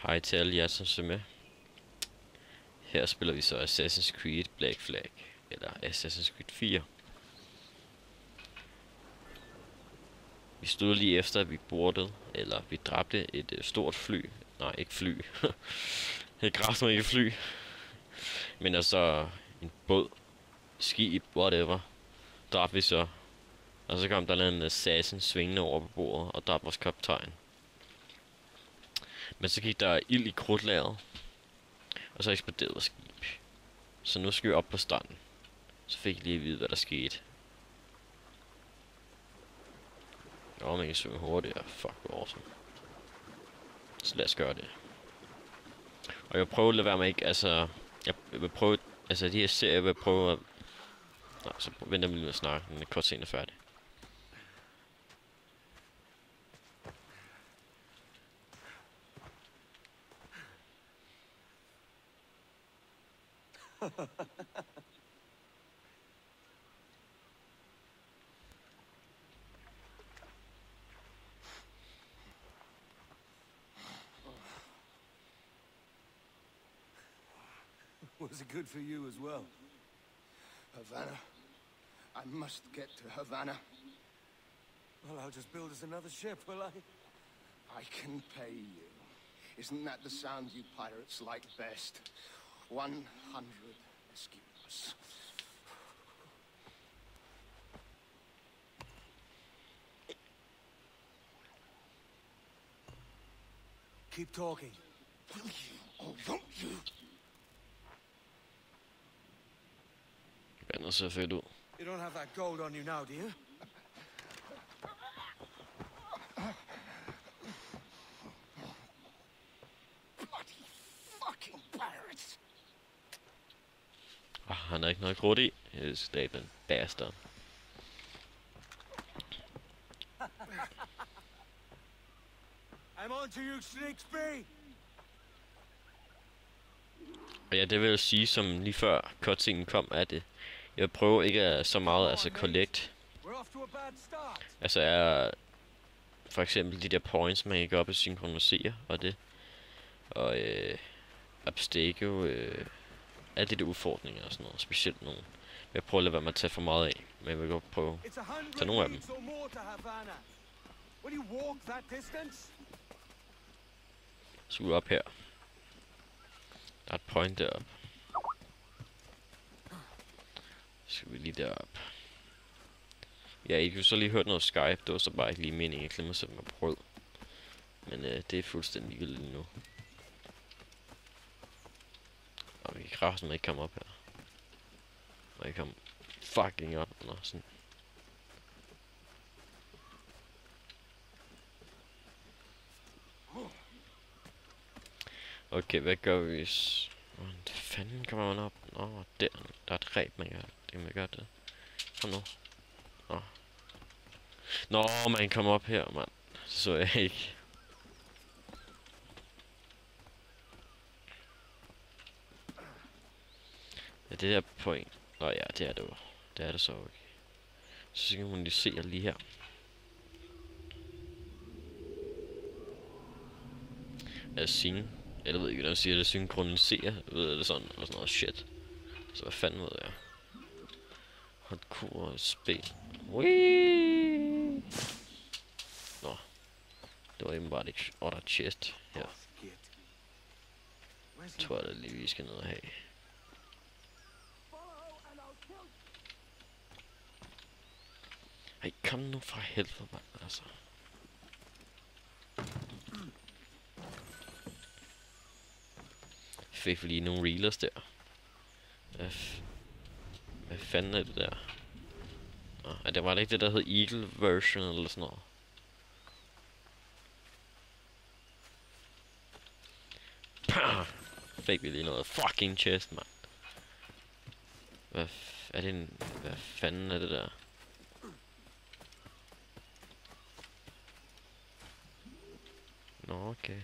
Hej til alle jer, som ser med. Her spiller vi så Assassin's Creed Black Flag, eller Assassin's Creed 4. Vi stod lige efter, at vi boardede, eller vi dræbte et stort fly. Nej, ikke fly. Et ikke fly. Men altså en båd, skib, whatever. Dræbte vi så. Og så kom der en assassin svingende over på bordet og dræbte vores kaptajn. Men så gik der ild i krudtlageret. Og så eksploderede vores skib. Så nu skal vi op på stranden. Så fik jeg lige at vide, hvad der skete. Man kan svømme hurtigere. Fuck, hvor awesome. Så lad os gøre det. Og jeg vil prøve at lade være med ikke, altså... Jeg vil prøve, altså de her serier, jeg vil prøve at... Nej, så venter vi lige med at snakke, når kort scene er færdig. Was it good for you as well? Havana. I must get to Havana. Well, I'll just build us another ship, will I? I can pay you. Isn't that the sound you pirates like best? 100 escudos. Keep talking. Will you or won't you? Vandet ser fedt ud. You don't have that gold on you now, do you? Bloody fucking pirates! Han har ikke noget krudt i. It's David bastard. I'm on to you, Sligsby! Og ja, det vil jeg sige, som lige før cutscenen kom, at jeg vil prøve ikke at så meget, altså collect. Altså er for eksempel de der points, man kan gå op og synkronisere, og det. Og abstego, alle de der udfordringer og sådan noget, specielt nogle. Jeg prøver at lade være med at tage for meget af, men jeg vil godt prøve at tage nogle af dem. Så op her. Der er et point deroppe. Så skal vi lige derop. Ja, I kan så lige hørt noget Skype. Det var så bare ikke lige meningen. Jeg glemmer at sætte mig på rød. Men det er fuldstændig ligegyldigt lige nu. Og vi kan kraften ikke komme op her. Og jeg kommer fucking op. Nå, sådan. Okay, hvad gør vi hvis... Hvordan fanden kommer man op? Nå, der er et ræb, man gør. Det kan man gøre det. Kom nu. Nå, man kommer op her, mand. Så jeg ikke. Ja, det der point. Nå ja, det er det jo. Det er det så okay. Så kan man lige se lige her. Jeg ved ikke, hvordan man siger det, synkronisere, ved det sådan, og sådan noget shit. Så hvad fanden ved jeg? Hardcore spil. Whee! Nå. Det var eben bare et otter chest her. Jeg tror jeg lige, vi skal ned og have. Ej, kom nu fra helvede, mand, altså. Fik vi lige nogle reelers der. Hvad fanden er det der? Det var det ikke det, der hed Eagle version eller sådan noget. Pah! Fik vi lige noget fucking chest, mand. Hvad fanden er det der? Nå, okay.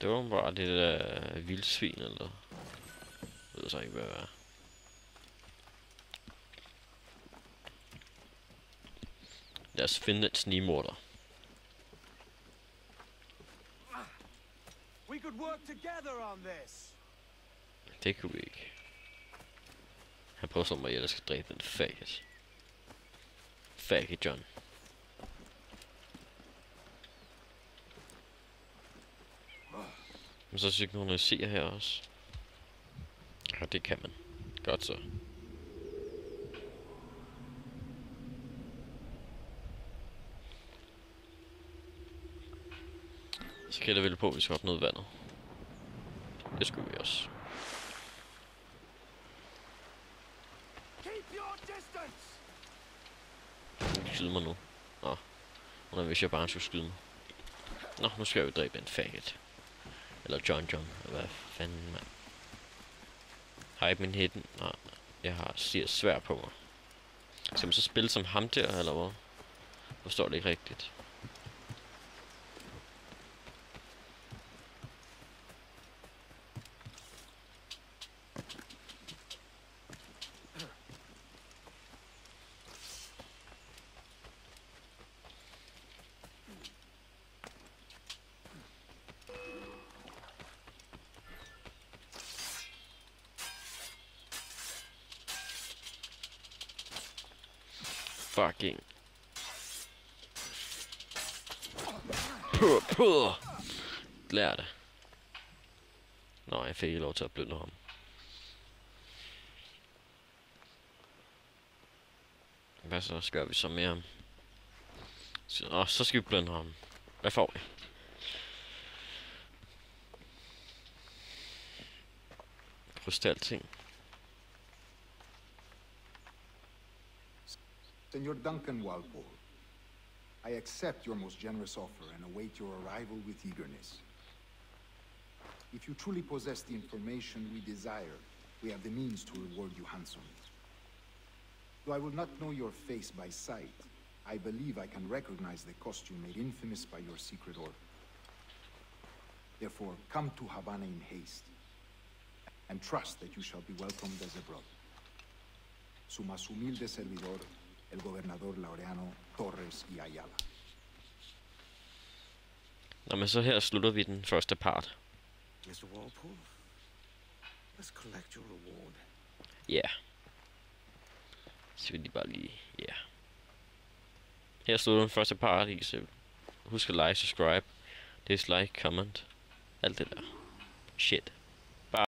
Det var bare det der vildsvin, eller... Jeg ved så ikke, hvad det er. Lad os finde et snigmorder. could work together on this. Det kunne vi ikke. Han prøver som mig, at jeg skal dræbe den faggot. Faggot John. Men så synkroniserer her også. Ja, det kan man. Godt så. Så gælder vel på, at vi skal op noget vandet. Det skulle vi også. Keep your distance. Skyde mig nu. Nå. Hun hvis jeg bare skulle skyde mig. Nå, nu skal jeg jo dræbe en faggot. Eller John. Hvad fanden, mand. Har jeg min hidden? Nej. Jeg har svær på mig. Skal man så spille som ham der, eller hvad? Forstår det ikke rigtigt. Fucking. Lær det. Nå, jeg fik ikke lov til at bløde ham. Hvad så skal vi så med ham? Så skal vi bløde ham. Hvad får vi? Krystalting. Senor Duncan Walpole, I accept your most generous offer and await your arrival with eagerness. If you truly possess the information we desire, we have the means to reward you handsomely. Though I will not know your face by sight, I believe I can recognize the costume made infamous by your secret order. Therefore, come to Havana in haste, and trust that you shall be welcomed as a brother. Su más humilde servidor, el gobernador Laureano Torres y Ayala. Nå, men så her slutter vi den første part. Mr. Walpole, let's collect your reward. Ja. Yeah. Så vil de bare lige, ja. Yeah. Her slutter den første part i, så husk at like, subscribe, dislike, comment, alt det der. Shit.